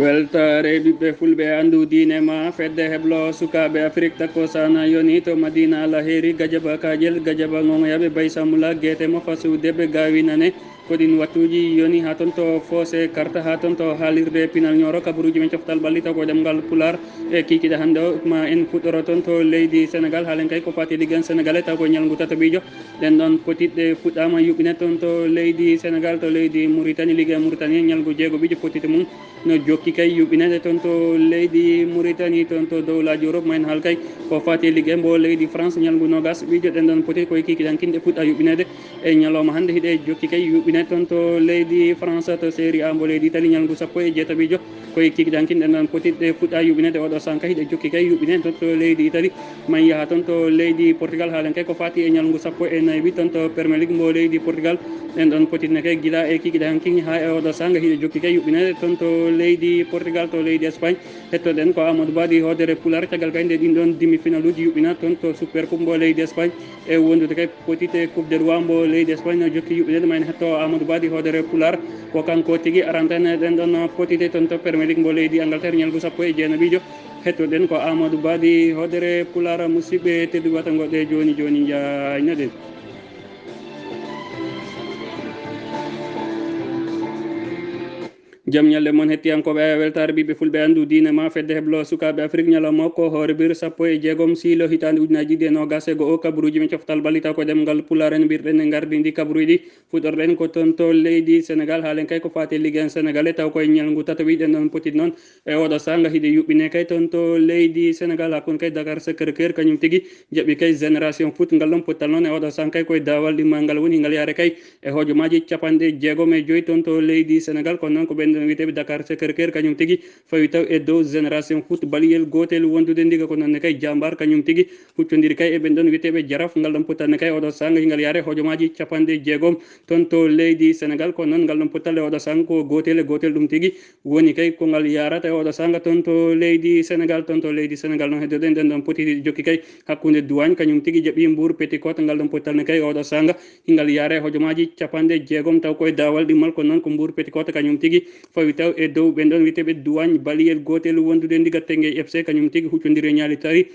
weltare ɓiɓɓe fulɓe andu diine ma fedde heblo sukaɓe afrique tako sana yoni to madina alaheri gadiaba kadiel gadiaba gongoyaɓe bay sammoula guetema fasudeɓe gawinane koɗin wattuji yoni ha toon to fossé carte ha toon to haalirde pinal ñoro kabaruji men coftal ɓallita ko ɗemgal pular e kikiɗe hande o ma en puɗɗoro toon to leydi sénégal haalen kay ko fati liguen sénégalais taw ko ñalngu tataɓijo ɗen ɗon potitɗe puɗɗama yuɓɓine toon to leydi sénégal to leydi mauritanie ligue mauritanie ñalngu jeego ɓijo potite mum no jokki kay yuɓɓinede toon to leydi mauritanie toon to dowlaji europe ma en haal kay ko fati liggue mbo leydi france ñalngu nogas ɓijo ɗen ɗon poti koye kikiɗan kinɗe puɗɗa yuɓɓinede e ñalawma hande hiɗe jokki kay yuɓɓine toon to leydi france to série a mbo leydi italie ñalngu sappo e jeetaɓijo koye kikiɗan kinɗe ɗon potitɗe puɗɗa yuɓɓinede oɗo sanka hiɗe jokki kay yuɓɓine toon to leydi italie man yaaha toon to leydi portugal haalen kay ko fati e ñalngu sappo e nayyi toon to premier league mbo leydi portugal en ɗon potitne kay guila e kikiɗe hanki ha e oɗo sanga hiɗe jokki kay yuɓɓinede toon to leydi portugal to leydi espagne hettoɗen ko amadou badi hodere pular caggal kay nde ɗin ɗon demi final uji yuɓɓina toon to super coupe mbo leydi espagne e wondude kay potite coupe de roi mbo leydi espagne no jokki yuɓɓinede ma en hetto amadou badi hodere pular ko kanko tigui arantene ɗen ɗon potite toon to premier league mbo leydi angleterre ñalngu sappo e jeenaɓijo hettoɗen ko amadou badi hodere pular musidɓe tedduɓe watangoɗe joni joni jaynaɗen jaam ñalle moon hettiyankoɓe weltare ɓiɓɓe fulɓe andu diine ma fedde heblo sukaɓe afrique ñalawma ko hoore bir sappo e jeegom siilo hitande ujunaji ɗiɗi e nogas e go'o kabaruji men coftal ballita ko ɗemgal pular en mbirɗen e gardi ndi kabaruji fuɗɗorɗen ko toon to leydi sénégal haalen kay ko fate ligue 1 sénégalais taw koye ñalngu tataɓi ɗen ɗon potit noon e oɗo sanga hiɗe yuɓɓine kay toon to leydi sénégal hakkude kay dakar sacré cœur kañum tigui jaɓi kay génération foot ngal ɗon pottal noon e oɗo sang kay koye dawal ɗimmal ngal woni ngal yaare kay e hojomaji capanɗe jeegom e joyyi toon to leydi sénégal kono noon ko ɓen wiyeteɓe dakar sacré cœur kañum tigui fawi taw e dow génération foot baliyel gotel wondude ndiga ko nonne kay jambar kañum tigui huccodiri kay e ɓen ɗon wiyeteɓe jaraf ngal ɗon pottanne kay oɗo sanga hingal yaare hojomaji capanɗe jeegom toon to leydi sénégal kono noon ngal ɗon pottal e oɗo sanga ko gotel e gotel ɗum tigui woni kay ko ngal yarata e oɗo sanga toon to leydi sénégal toon to leydi sénégal noon heddoɗen nden ɗon poti jokki kay hakkude douane kañum tigui jaaɓi mbour petit cote ngal ɗon pottalne kay oɗo sanga hingal yaare hojomaji capanɗe jeegom taw koye dawal ɗimmal kono noon ko mbour petit cote kañum tigui fawi taw e dow ɓen ɗon wiyeteɓe douane baliyel gotel wondude ndiga Teungueth FC kañum tigui huccodiri e ñaali tari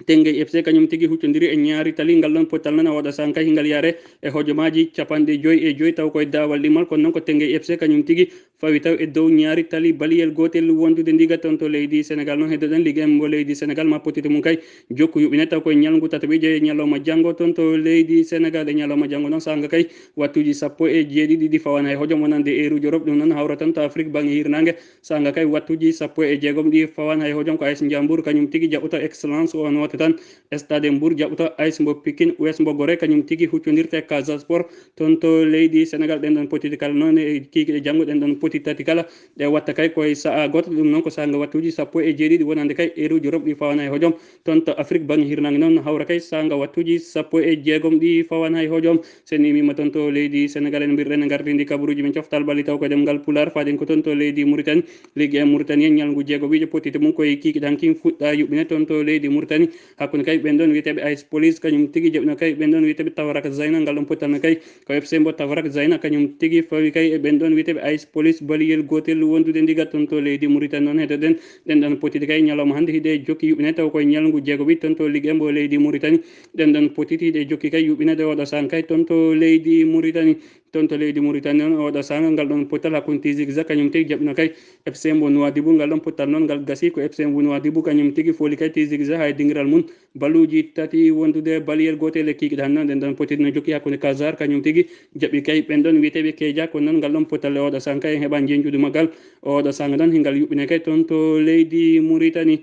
Teungueth FC kañum tigui huccodiri e ñaari tali ngal ɗon pottal noon e oɗo sanga kay hingal yaare e hojomaji capanɗe joyyi e joyyi taw koye dawal ɗimmal kono noon ko Teungueth FC kañum tigui fawi taw e dow ñaari tali baliyel gotel wondude ndiga toon to leydi sénégal noon heddoɗen ligue 1 mbo leydi sénégal ma potite mum kay jokku yuɓɓine taw koye ñalngu tataɓijo e ñalawma janggo toon to leydi sénégal e ñalawma janggo noon sanga kay wattuji sappo e jeeɗiɗi ɗi fawana e hojom wonande eruji europe ɗum noon hawra tan to afrique banggue hirnangue sanga kay wattuji sappo e jeegom ɗi fawan hay hojom ko AS Ndiambour kañum tigui jaɓɓoto excellence o wota tan stade Mbour jaɓɓoto AS mbo Pikine US mbo Gorée kañum tigui huccodirte Casa Sport toon to leydi sénégal ɗen ɗon potiti kala noon e kikiɗe janggo ɗen ɗon poti tati kala ɗe watta kay koye saaha goto ɗum noon ko sanga wattuji sappo e jeeɗiɗi wonande kay eruji europe ɗi fawana e hojom toon to afrique banggue hirnangue noon hawra kay sanga wattuji sappo e jeegom ɗi fawana e hojom sen imima toon to leydi sénégal en mbirɗen e gardidi kabaruji men coftal balli taw ko ɗemgal pular faɗen ko toon to leydi mauritanie ligue 1 mauritanie ñalngu jeego ɓijo potite mum koye kikiɗe hanki fuɗɗa yuɓɓine toon to leydi mauritanie hakkude kay ɓen ɗon wiyeteɓe AS police kañum tigui jaɓino kay ɓen ɗon wiyeteɓe tawrak zeyna ngal ɗon pottanno kay ko FC mbo tawrak zeyna kañum tigui fawi kay e ɓen ɗon wiyeteɓe AS police baliyel gotel wondude ndiga toon to leydi mauritanie noon heɗoɗen ɗen ɗon potiti kay ñalawma hande hiɗe jokki yuɓɓine taw koye ñalngu jeego ɓiɗi toon to ligue 1 mbo leydi mauritanie ɗen ɗon potiti hiɗe jokki kay yuɓɓinede oɗo san kay toon to leydi mauritanie toon to leydi mauritanie noon oɗo sanga ngal ɗon pottal hakkude tisixa kañum tigui jaɓino kay FC mbo Nouadhibou ngal ɗon pottal noon ngal gasi ko FC mbo Nouadhibou kañum tigui fooli kay tisixa hay dinguiral mum baluji tati wondude baliyel gotel e kikiɗe han noon ɗen ɗon potiti no jokki hakkude Casar kañum tigui jaɓi kay ɓen ɗon wiyeteɓe Kedia kono noon ngal ɗon pottal e oɗo sanga kay en heeɓa jenjude maggal oɗo sanga noon hingal yuɓɓine kay toon to leydi mauritanie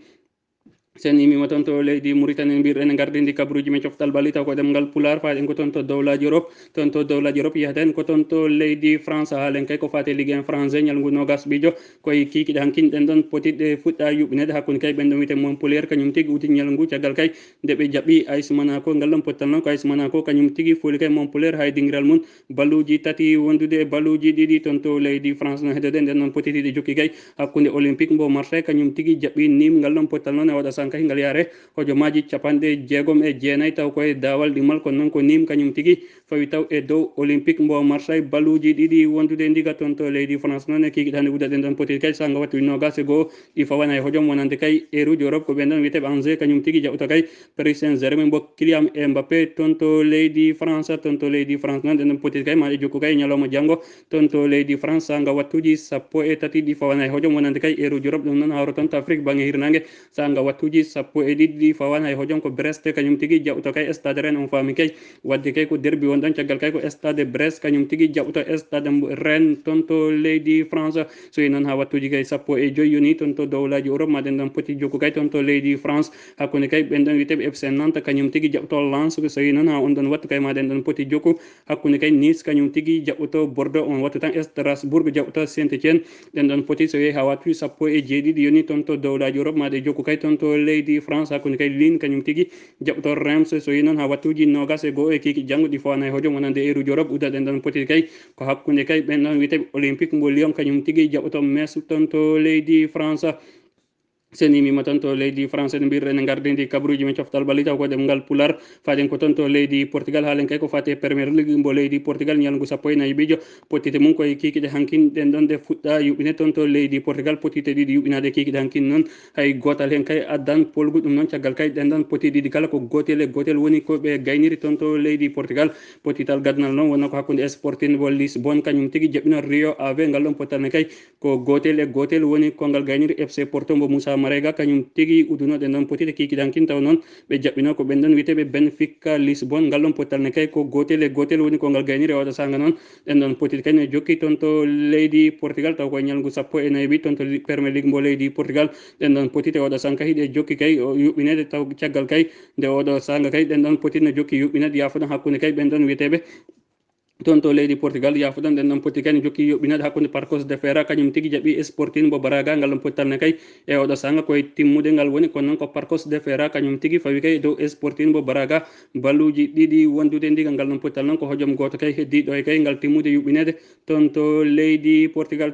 sen imima toon to leydi mauritanie mbirɗen e gardidi kabaruji men coftal balli taw ko ɗemgal pular faɗen ko toon to dowlaji europe toon to dowlaji europe yiyaten ko toon to leydi france haalen kay ko fate ligue 1 français ñalngu nogas ɓijo koye kikiɗe hankin ɗen ɗon potitɗe fuɗɗa yuɓɓinede hakkude kay ɓen ɗon wiyete montpellier kañum tigui uti ñalngu caggal kay ndeɓe jaɓɓi AS Monaco ngal ɗon pottal noon ko AS Monaco kañum tigui fooli kay montpellier hay dinguiral mum balluji tati wondude e balluji ɗiɗi toon to leydi france no heddode nden noon potitiɗe jokki kay hakkude olympique mbo marseille kañum tigui jaɓɓi nim ngal ɗon pottal noon e waɗa sanka hingal yare hojomaji capanɗe jeegom e jeenayi taw koye dawal ɗimal ko non ko nim kañum tigi fawi taw e dow olympique mbo Marseille balluji ɗiɗi wondude ndiga toon to leydi France noon e kikiɗande wudaɗen ɗon poti kay sanga wattu nogas e goho ɗi fawana e hojom wonande kay eruji Europe ko ɓen ɗon wiyeteɓe Angers kañum tigi jaɓuta kay Paris Saint-Germain mbo Kylian Mbappé toon to leydi France noon ɗen ɗon poti kay maɗe jokku kay ñalawma janggo toon to leydi France sanga wattuji sappo e tati ɗi fawana e hojom wonande kay eruji Europe ɗum noon hawra toon to Afrique banggue hirnangue sanga wattuji sappo e ɗiɗi ɗi fawana e hojom ko Brest kañum tigi jaɓuta kay stade Rennes on faami kay wadde kay ko derby won ɗon caggal kay ko stade Brest kañum tigi jaɓuta stade Rennes toon to leydi France so yi noon ha wattuji kay sappo e joyi yoni toon to dowlaji Europe maɗen ɗon poti jokku kay toon to leydi France hakkude kay ɓen ɗon witeɓe FC Nantes kañum tigi jaɓuto Lens so yi noon ha on ɗon wattu kay maɗen ɗon poti jokku hakkude kay Nice kañum tigi jaɓuto Bordeaux on wattu tan Strasbourg jaɓuta Saint-Étienne ɗen ɗon poti so yehi ha wattuji sappo e jeeɗiɗi yoni toon to dowlaji Europe maɗe jokku kay toon to leydi France hakkude kay Lille kañum tigi jaɓuto Reims so yi noon ha wattuji nogas e goho e kiki janggo ɗi fawana e hojom wonande eruji Europe udaɗen ɗon poti kay ko hakkude kay ɓen ɗon witeɓe Olympique mbo Lyon kañum tigi jaɓuto Metz toon to leydi France seni mima toon to leydi français no mbirɗen gardidi kabruji men coftal balli taw ko ɗemngal pular faden ko toon to leydi Portugal haalen kay ko fate premier league mbo leydi Portugal ñalngu sappo e nayyi ɓijo potite mum koye kikiɗe hankinɗen ɗon de fuɗɗa yuɓine toon to leydi Portugal potite ɗiɗi yuɓinade kikiɗe hankin noon hay gotal hen kay addan polgu ɗum noon caggal kay ɗen ɗon poti ɗiɗi kala ko gotel e gotel woni koɓe gayniri toon to leydi Portugal potital gadnal noon wonno ko hakkude Sporting mbo Lisbonne kañum tigi jaɓɓino Rio Ave ngal ɗon pottalne kay ko gotel e gotel woni kongal gayniri FC Porto mbo Moussa Marega kañum tigi udunoɗe noon potite kikiɗankin taw noon ɓe jaɓɓino ko ɓen ɗon wiyeteɓe Benfica Lisbonne ngal ɗon pottalne kay ko gotel e gotel woni kongal gayniri e oɗo sanga noon ɗen ɗon potite kay ne jokki toon to leydi Portugal taw koye ñalngu sappo e nayyi ɓi toon to premier league mbo leydi Portugal ɗen ɗon potite oɗo sanga hiɗe jokki kay yuɓɓinede taw caggal kay nde oɗo sanga kay ɗen ɗon potite ne jokki yuɓɓinede yafuɗon hakkude kay ɓen ɗon wiyeteɓe toon to leydi Portugal yafuɗon ɗen ɗon poti kay ne jokki yoɓɓinade hakkude Parcos de Ferra kañum tigi jaɓi Sporting mbo Braga ngal ɗon pottalne kay e oɗo sanga koye timmude ngal woni kono noon ko Parcos de Ferra kañum tigi fawi kay dow Sporting mbo Braga balluji ɗiɗi wondude ndiga ngal ɗon pottal noon ko hojom goto kay heddiɗo e kay ngal timmude yuɓɓinede toon to leydi Portugal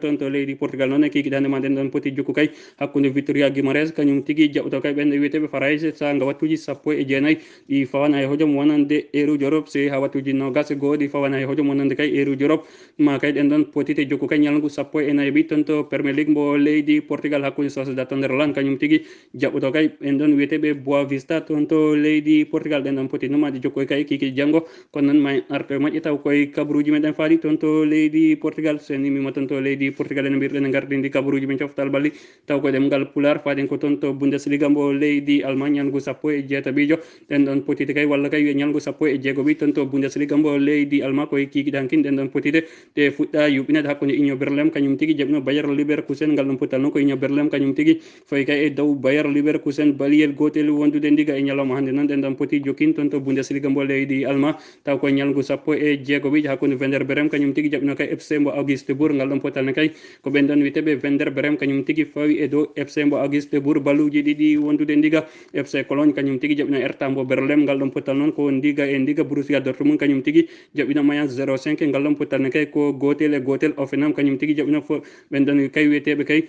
noon e kikiɗande ma ɗen ɗon poti jokku kay hakkude Vitória Guimarães kañum tigi jaɓuto kay ɓen wiyeteɓe Faraise sanga wattuji sappo e jeenayyi ɗi fawana e hojom wonande eruji Europe so ha wattuji nogas e goho ɗi fawana e hojom wonande kay eruji Europe ma kay ɗen ɗon potite jokku kay ñalngu sappo e nayyi ɓi toon to premier league mbo leydi Portugal hakkude Sociedade Sunderland kañum tigi jaɓuto kay ɓen ɗon wiyeteɓe Boa Vista toon to leydi Portugal ɗen ɗon poti numade jokkoy kay kiki janggo kono noon ma arto e moƴƴe taw koye kabaruji meɗen faali toon to leydi Portugal so nimima toon to leydi Portugal ene mbirɗen e gardidi kabaruji men coftal balli taw ko ɗemngal pular faden ko toon to Bundesliga mbo leydi Allemagne ñalngu sappo e jeetaɓijo ɗen ɗon potite kay walla kay wiye ñalngu sappo e jeegoɓi toon to Bundesliga mbo leydi Allemagne koye kikiɗankin ɗen ɗon potite te fuɗɗa yuɓɓinede hakkude Union Berlin kañum tigi jaɓino Bayer Leverkusen ngal ɗon pottal noon ko Union Berlin kañum tigi fayi kay e dow Bayer Leverkusen baliyel gotel wondude ndiga e ñalawma hande noon ɗen ɗon poti jokkin toon to Bundesliga mbo leydi Allemagne taw koye ñalngu sappo e jeegoɓijo hakkude Werder Bremen kañum tigi jaɓino kay FC mbo Augsburg ngal ɗon pottalne kay ko ɓen ɗon wiyeteɓe Werder Bremen kañum tigi fawi e dow FC mbo Augsburg balluji ɗiɗi wondude ndiga FC Cologne kañum tigi jaɓino Hertha mbo Berlin ngal ɗon pottal noon ko ndiga e ndiga Borussia Dortmund kañum tigi jaɓino Mayence 05 ngal ɗon pottalne kay ko gotel e gotel Hoffenheim kañum tigi jaɓino fo ɓen ɗon kay wiyeteɓe kay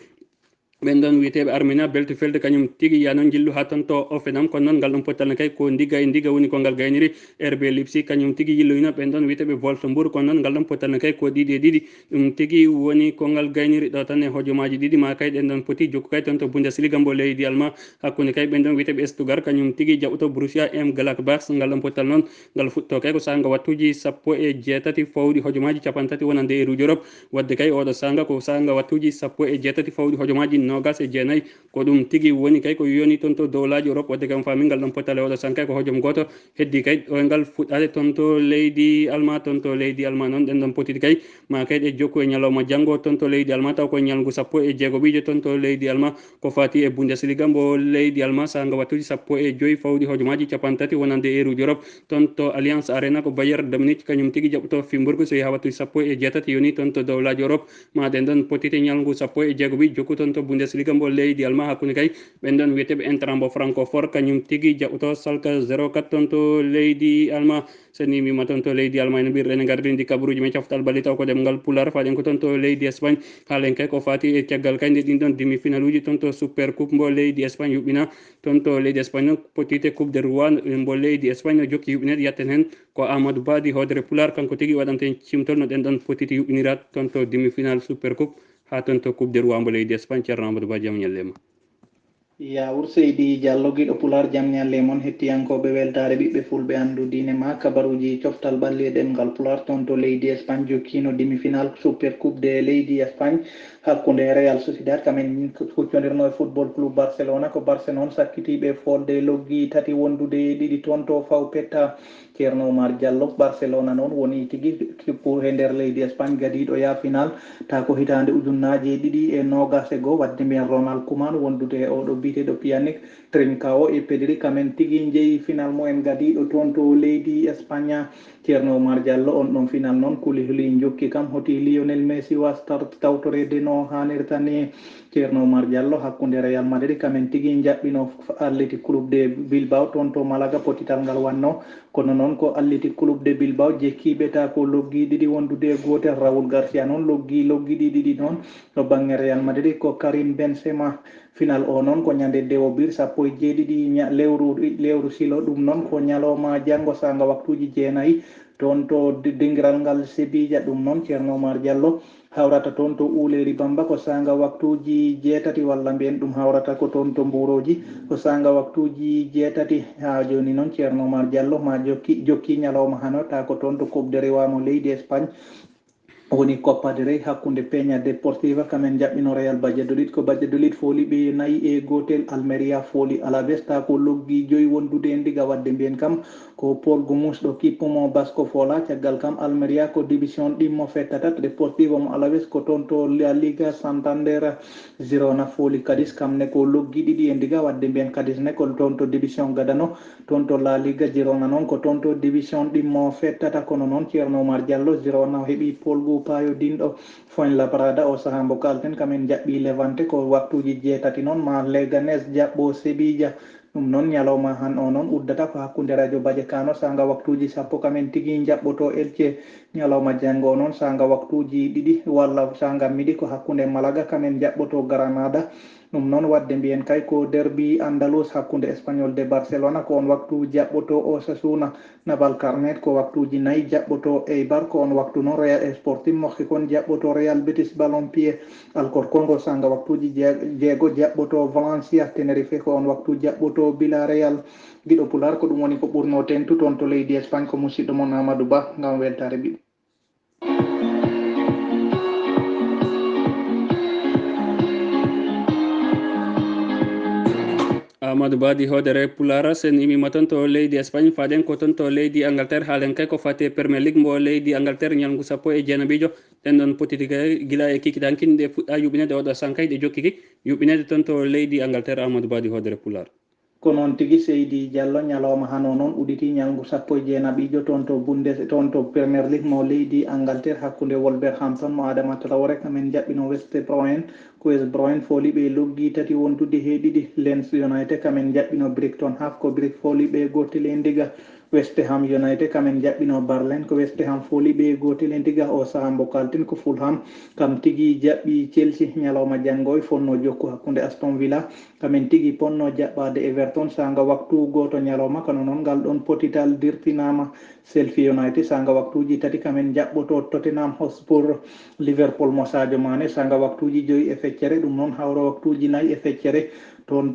ɓen ɗon wiyeteɓe Arminia Bielefeld kañum tigi ya noon jillu ha toon to Hoffenheim kono noon ngal ɗon pottalne kay ko ndiga e ndiga woni ko ngal gayniri RB Leipzig kañum tigi yilloyno ɓen ɗon wiyeteɓe Wolfsburg kono noon ngal ɗon pottalne kay ko ɗiɗi e ɗiɗi ɗum tigi woni ko ngal gayniri ɗo tan e hojomaji ɗiɗi ma kay ɗen ɗon poti jokku kay toon to Bundesliga mbo leydi Allemagne hakkude kay ɓen ɗon wiyeteɓe Stuttgart kañum tigi jaɓuto Borussia Mönchengladbach ngal ɗon pottal noon ngal fuɗɗo kay ko sanga wattuji sappo e jeetati fawɗi hojomaji capantati wonande eruji Europe wadde kay oɗo sanga ko sanga wattuji sappo e jeetati fawɗi hojomaji nogas e jeenayyi ko ɗum tigi woni kay ko yoni toon to dowlaji Europe wadde kam fami ngal ɗon pottal e oɗo sanga kay ko hojom goto heddi kay ɗo ngal fuɗɗade toon to leydi Allemagne noon ɗen ɗon potiti kay ma kay ɗe jokku e ñalawma janggo toon to leydi Allemagne taw koye ñalngu sappo e jeegoɓijo toon to leydi Allemagne ko fati e Bundesliga mbo leydi Allemagne sanga wattuji sappo e joyyi fawɗi hojomaji capantati wonande eruji Europe toon to Alliance Arena ko Bayern de Munich kañum tigi jaɓuto Freiburg so yeehi ha wattuji sappo e jeetati yoni toon to dowlaji Europe ma ɗen ɗon potiti ñalngu sappo e jeegoɓi jokku toon to Bundesliga mbo leydi alma hakkunde kay ɓen ɗon wiyeteɓe Eintracht mbo Francfort kañum tigui jaɓɓoto Schalke 04 toon to leydi alma soni mima toon to leydi Allemagne no mbirɗen gardidi kabaruji men coftal bali taw ko demgal pular faɗen ko toon to leydi Espagne haalen kay ko fati e caggal kay nde ɗin ɗon demi final uji toon to super coupe mbo leydi Espagne yuɓɓina toon to leydi Espagne noon potite coupe de roi mbo leydi Espagne no jokki yuɓɓinede yatten hen ko Amadou Badi hodere pular kanko tigui waɗante cimtol no ɗen ɗon potiti yuɓɓinira toon to demi final super coupe ha toon to coupe de roi mbo leydi Espagne ceerno Amadou Badi jaam ñallema yawur Seydi Diallo giɗo pular jam ñalle moon hettiyankoɓe weltare ɓiɓɓe fulɓe andu dine ma kabaruji coftal ɓalli e ɗemgal pular toon to leydi Espagne jokkino demi final super coupe de leydi Espagne hakkude Real Sociedad kamen huccodirno e football club Barcelona ko Barcelone noon sakkitiɓe folde loggi tati wondude ɗiɗi toon to faw petta ceerno Oumar Diallo Barcelona noon woni tigui pour e nder leydi Espagne gadiɗo ya final ta ko hitande ujunnaje ɗiɗi e nogas e goho wadde mbiyen Ronald Koeman wondude oɗo biteɗo Pjanic Trincao e Pedri kamen tigui jeeyi final mumen gadiɗo toon to leydi Espagne ceerno Oumar Diallo on ɗon final noon Koulibaly jokki kam hoti Lionel Messi wasta tawtorede no hannirta ni ceerno Oumar Diallo hakkude Real Madrid kamen tigui jaɓɓino Athletic Club de Bilbao toon to Malaga potital ngal wanno kono noon ko Athletic Club de Bilbao jekkiɓe ta ko loggi ɗiɗi wondude gotel Raoul Garcia noon loggi ɗiɗi noon to banggue Real Madrid ko Karim Benzema final o noon ko ñande dewobir 17 lewru silo ɗum noon ko ñalawma janggo sanga waktuji jeenayyi toon to dingiral ngal Sevilla ɗum noon ceerno Oumar Diallo hawrata toon to Ouléry Bamba ko sanga waktuji jeetati walla mbiyen ɗum hawrata ko toon to Mburoji ko sanga waktuji jeetati ha joni noon ceerno Oumar Diallo ma jokki ñalawma hano ta ko toon to Coupe de Roi mo leydi Espagne woni Copa del Rey hakkude Peña Deportiva kamen jaɓɓino Real Valladolid ko Valladolid fooli ɓe 4-1 Almeria fooli Alaves ta ko loggi joyi wondude e ndiga wadde mbiyen kam ko Paul Gomes ɗo kippumo Basco Fola caggal kam Almeria ko division ɗimmo fettata Deportivo mo Alaves ko toon to La Liga Santander Girona fooli Cadiz kamne ko loggi ɗiɗi e ndiga wadde mbiyen Cadiz ne ko toon to division gadano toon to La Liga Girona noon ko toon to division ɗimmo fettata kono noon ceerno Oumar Diallo Girona heeɓi Paul payo dinɗo Fuenlabrada o saaha mo kalten kamen jaɓɓi Levante ko waktuji jeetati noon ma Leganés jaɓɓo Sevilla ɗum noon ñalawma han o noon uddata ko hakkude radio Badiakano sanga waktuji sappo kamen tigui jaɓɓoto Elche ñalawma janggo noon sanga waktuji ɗiɗi walla sanga midi ko hakkude Malaga kamen jaɓɓoto Granada ɗum noon wadde mbiyen kay ko derby andalus hakkude Espagnol de Barcelona ko on waktu jaɓɓoto Osasuna Navalcarnero ko waktuji 4 jaɓɓoto Eibar ko on waktu noon Real Sporting Moxe kon jaɓɓoto Real Betis Ballonpié Alcorcon sanga waktuji jeego jaɓɓoto Valencia Tenerife ko on waktu jaɓɓoto Villarreal giɗo pular ko ɗum woni ko ɓurno tentu toon to leydi Espagne ko musidɗo mon Amadou Ba ngam weltare ɓiɓɓe Amadou Badi hodere pulara sen imima toon to leydi Espagne faɗen ko toon to leydi Angleterre haalen kay ko fate Premier League mbo leydi Angleterre ñalngu sappo e jeenaɓijo ɗen ɗon potiti kay guila e kikitankin ɗe fuɗɗa yuɓinede oɗo sankay ɗe jokkiki yuɓinede toon to leydi Angleterre Amadou Badi hodere pular ko noon tigui Seydi Diallo ñalawma hano noon uɗiti ñalngu sappo e jeenaɓijo toon to toon to Premier League mo leydi Angleterre hakkude Wolverhampton mo Adama Traoré kamen jaɓɓino West Brom ko West Brom fooli ɓe loggi tati wondude he ɗiɗi Leeds United kamen jaɓɓino Brighton Hove ko Brick fooli ɓe gotel e ndiga West Ham United kamen jaɓɓino Barlen ko West Ham fooli ɓe gotel e ndiga o saaha mbo kalten ko Fulham kam tigui jaɓɓi Chelsea ñalawma janggo e fonno jokku hakkude Aston Villa kamen tigui ponno jaɓɓade Everton sanga waktu goto ñalawma kono noon ngal ɗon potital dirtinama Sheffield United sanga waktuji tati kamen jaɓɓoto Tottenham Hotspur Liverpool mo Sadio Mané sanga waktuji 5 e feccere ɗum noon hawra waktuji 4 e feccere toon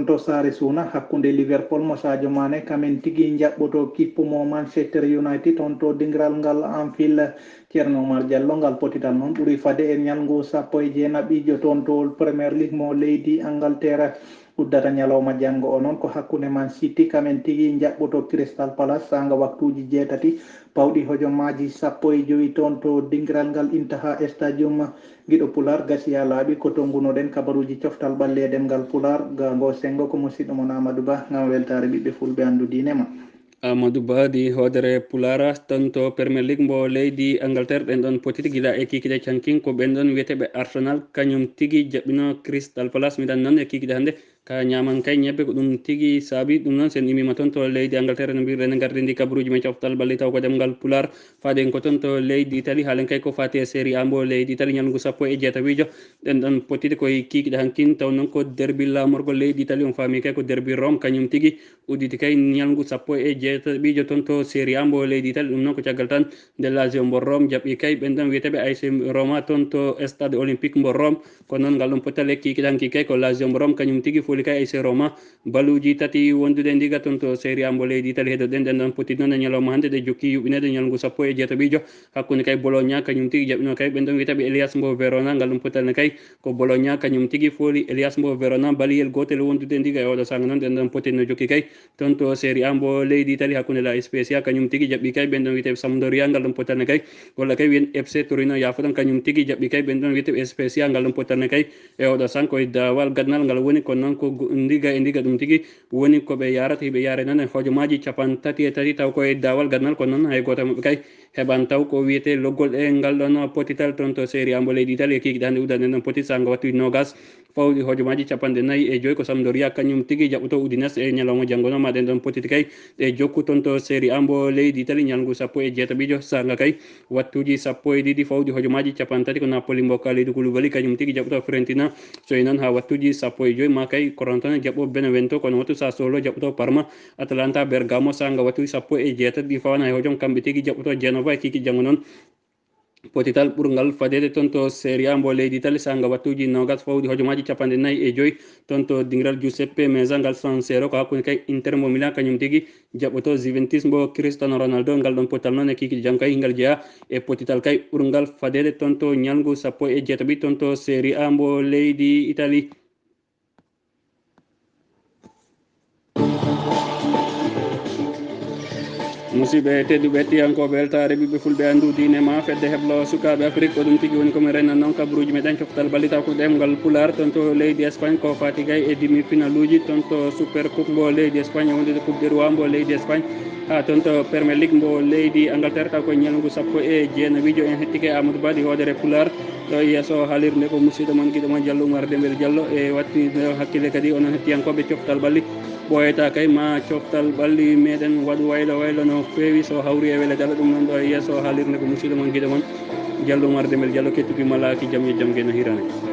to Saare Suuna hakkude Liverpool mo Sadio Mané kamen tigui jaɓɓoto kippumo Manchester United toon to dingiral ngal Anfield ceerno Oumar Diallo ngal potital noon ɓuuri fade e ñalngu sappo e jeenaɓijo toon to Premier League mo leydi Angleterre uddata ñalawma janggo o noon ko hakkude Man City kamen tigui jaɓɓoto Crystal Palace sanga waktuji jeetati pawɗi hojommaji sappo e 5 toon to dingiral ngal Intaha Stadium giɗo pular gasiya laaɓi ko tongunoɗen kabaruji coftal ɓalle e ɗemgal pular gango sengo ko musidɗo mon Amadou Ba gam weltare ɓiɓɓe fulɓe andudinema Amadou Ba di hodere Pulara tonto Premier League mbo leydi Angleterre ɗen ɗon potiti gila e kikide canking ko ɓen ɗon wiyeteɓe Arsenal kañum tigi jaɓɓino Crystal Palace miɗan noon e kikide hannde ka ñaman kay ñebbe ko ɗum tigi saabi ɗum noon sen imima toon to leydi Angleterre no mbirɗen gardindi kabaruji men coftal balli taw ko demgal Pular faden ko toon to leydi Italie haalen kay ko fati e série A mbo leydi Italie ñalngu sappo e jeetawijo ɗen ɗon potiti koye kikiɗe hankin taw noon ko derbi lamorgol leydi Italie on faami kay ko derbi Rome kañum tigi udditi kay ñalngu sappo e jeetaɓijo toon to série A mbo leydi Italie ɗum noon ko caggal tan de Lazio mbo Rome jaɓɓi kay ɓen ɗon wiyeteɓe AS Roma toon to stade olympique mbo Rome kono noon ngal ɗum pottal kikiɗe hanki kay ko Lazio mbo Rome kañum tigi foli kay AS Roma baluji tati wondude ndiga toon to série A mbo leydi Italie heɗoɗen ɗen ɗon potiti noon e ñalawma hannde ɗe jokki yuɓinede ñalngu sappo e jeetaɓijo hakkude kay Bologna kañum tigi jaɓino kay ɓen ɗon wiyeteɓe Elias mbo Verona ngal ɗum pottalne kay ko Bologna kañum tigi foli Elias mbo Verona baliyel gotel wondude ndiga e oɗo sanga noon ɗen ɗon potiti no jokki kay toon to série A mbo leydi Italie hakkude la Spezia kañum tigi jaɓɓi kay ɓen ɗon wiyeteɓe Sampdoria ngal ɗum pottalne kay walla kay wiyen FC Torino yafuɗon kañum tigi jaɓɓi kay ɓen ɗon wiyeteɓe Spezia ngal ɗum pottalne kay e oɗo sanko e dawal gadnal ngal woni kono noon ko ndiga e ndiga ɗum tigi woni koɓe yarata hiɓe yaare noon e hojomaji capan tati e tati taw koye dawal gadnal kono noon hay goto maɓɓe kay heɓan taw ko wiyete loggol e ngal ɗon potital toon to série A mbo leydi Italie e kikiɗe hannde udande ɗon potit sanga wattu nogas fawɗi hojomaji capanɗe nayyi e joyyi ko Sampdoria kañum tigi jaɓɓoto Udinese e ñalawma janggono maɗen ɗon potiti kay e jokku toon to série A mbo leydi Italie ñalngu sappo e jeetaɓijo sanga kay wattuji sappo e ɗiɗi fawɗi hojomaji capan tati ko Napoli mbo Kalidou Koulibaly kañum tigi jaɓɓoto Fiorentina so yi noon ha wattuji sappo e joyyi ma kay Corentin jaɓɓo Benevento kono wattu Sassuolo jaɓɓoto Parma Atalanta Bergamo sanga wattuji sappo e jeetati ɗi fawana e hojom kamɓe tigi jaɓɓoto Genova e kiki janggo noon potital ɓurgal fadede toon to série A mbo leydi Italie sanga wattuji nogas fawɗi hojomaji capanɗe nayyi e joyyi toon to dingiral Giuseppe Meazza ngal San Siro ko hakkude kay Inter mbo Milan kañum tigi jaɓɓoto Juventus mbo Cristiano Ronaldo ngal ɗon potal noon e kikiji janggo kay ngal jeeya e potital kay ɓurgal fadede toon to ñalngu sappo e jeetaɓi toon to série A mbo leydi Italie. musidɓe tedduɓe hettiyankoɓe weltare ɓiɓɓe fulɓe andu dinema fedde heblo sukaɓe Afrique ko ɗum tigui woni komin rennan noon kabaruji meɗen coftal ballita ko ɗemgal Pulaar toon to leydi Espagne ko fati kay e demi final uji toon to super coupe mbo leydi Espagne wondude coupe du roi mbo leydi Espagne ha toon to Premier League mbo leydi Angleterre taw koye ñalngu sappo e jeenawijo en hetti kay Amadou Ba ɗi hoodere Pulaar ɗo yesso haalirde ko musidɗo moon guiɗo moon Diallo Oumar Dembel Diallo e wattide hakkille kadi onon hettiyankoɓe coftal balli ɓoyata kay ma coftal ɓalli meɗen waɗu waylo waylo no fewi so hawri e weele dala ɗum noon ɗo yesso haalirde ko musidɗo moon guiɗo moon Diallo Oumar Dembel Diallo kettuki malaki jaam e jaam gueno hirane